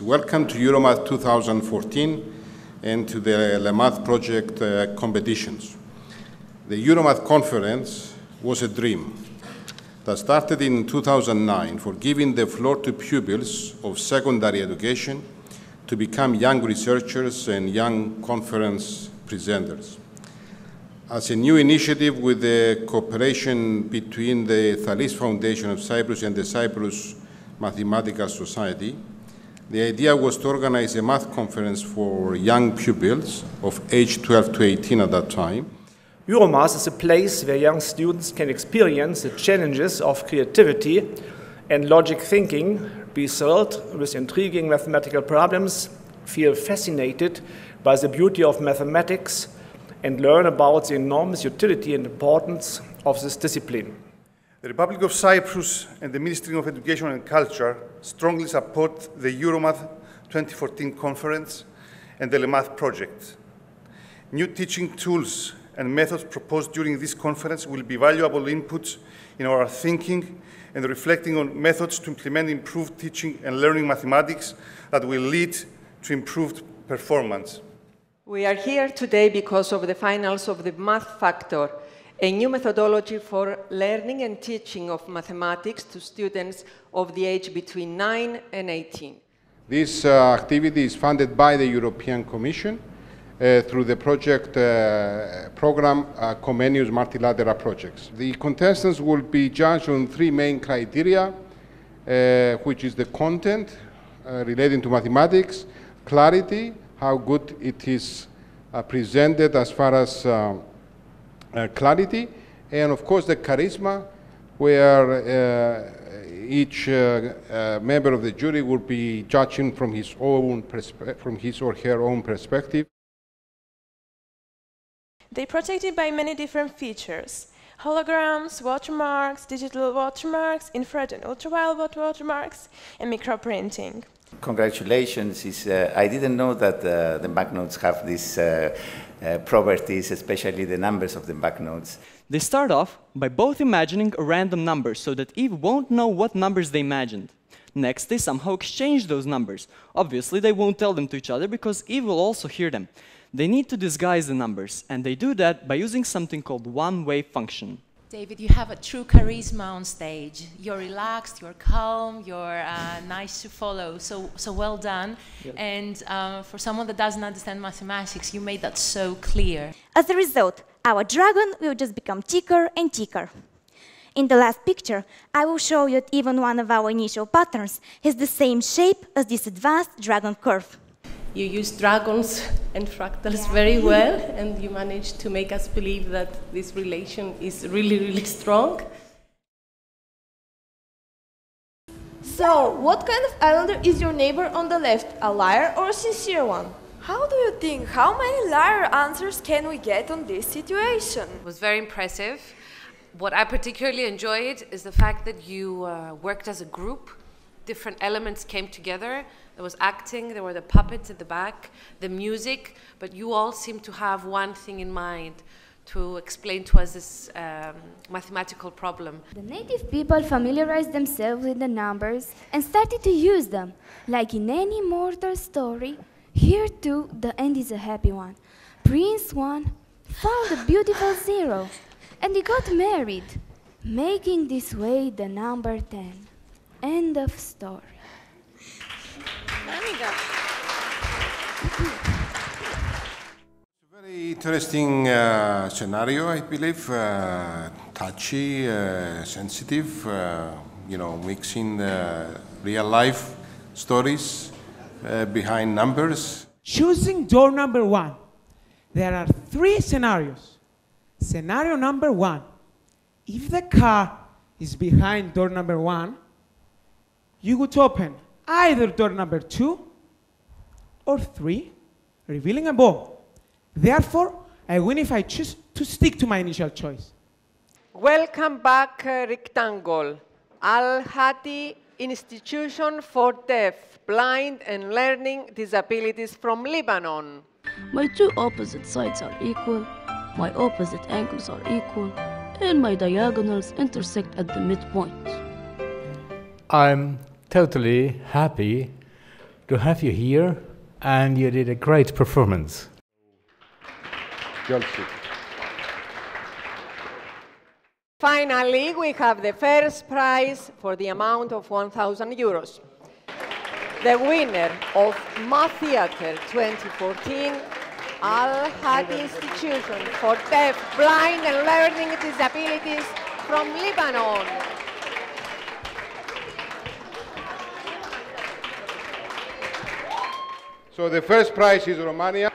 colleagues. Welcome to Euromath 2014 and to the Math project competitions. The Euromath conference was a dream that started in 2009 for giving the floor to pupils of secondary education to become young researchers and young conference presenters. As a new initiative with the cooperation between the Thalys Foundation of Cyprus and the Cyprus Mathematical Society, the idea was to organize a math conference for young pupils of age 12 to 18 at that time. Euromath is a place where young students can experience the challenges of creativity and logic thinking, be thrilled with intriguing mathematical problems, feel fascinated by the beauty of mathematics, and learn about the enormous utility and importance of this discipline. The Republic of Cyprus and the Ministry of Education and Culture strongly support the Euromath 2014 conference and the Math project. New teaching tools and methods proposed during this conference will be valuable inputs in our thinking and reflecting on methods to implement improved teaching and learning mathematics that will lead to improved performance. We are here today because of the finals of the MATHFactor, a new methodology for learning and teaching of mathematics to students of the age between 9 and 18. This activity is funded by the European Commission through the project program Comenius Multilateral Projects. The contestants will be judged on three main criteria, which is the content relating to mathematics, clarity, how good it is presented as far as clarity, and of course the charisma, where each member of the jury will be judging from his or her own perspective. They're protected by many different features: holograms, watermarks, digital watermarks, infrared and ultraviolet watermarks, and microprinting. Congratulations. I didn't know that the banknotes have these properties, especially the numbers of the banknotes. They start off by both imagining a random number so that Eve won't know what numbers they imagined. Next, they somehow exchange those numbers. Obviously, they won't tell them to each other because Eve will also hear them. They need to disguise the numbers, and they do that by using something called one-way function. David, you have a true charisma on stage. You're relaxed, you're calm, you're nice to follow. So well done. Yep. And for someone that doesn't understand mathematics, you made that so clear. As a result, our dragon will just become thicker and thicker. In the last picture, I will show you that even one of our initial patterns has the same shape as this advanced dragon curve. You use dragons and fractals very well, and you managed to make us believe that this relation is really, really strong. So, what kind of islander is your neighbor on the left, a liar or a sincere one? How do you think? How many liar answers can we get on this situation? It was very impressive. What I particularly enjoyed is the fact that you worked as a group. Different elements came together. There was acting, there were the puppets at the back, the music, but you all seemed to have one thing in mind, to explain to us this mathematical problem. The native people familiarized themselves with the numbers and started to use them. Like in any mortal story, here too the end is a happy one. Prince 1 found a beautiful 0, and he got married, making this way the number 10. End of story. Very interesting scenario, I believe. Touchy, sensitive, you know, mixing real life stories behind numbers. Choosing door number 1. There are 3 scenarios. Scenario number 1. If the car is behind door number 1, you would open either door number 2 or 3, revealing a bomb. Therefore, I win if I choose to stick to my initial choice. Welcome back, Rectangle. Al-Hati Institution for Deaf, Blind and Learning Disabilities from Lebanon. My two opposite sides are equal, my opposite angles are equal, and my diagonals intersect at the midpoint. I'm totally happy to have you here, and you did a great performance. Finally, we have the first prize for the amount of 1,000 euros. The winner of MATHeatre 2014, Al-Had Institution for Deaf, Blind and Learning Disabilities from Lebanon. So the first prize is Romania.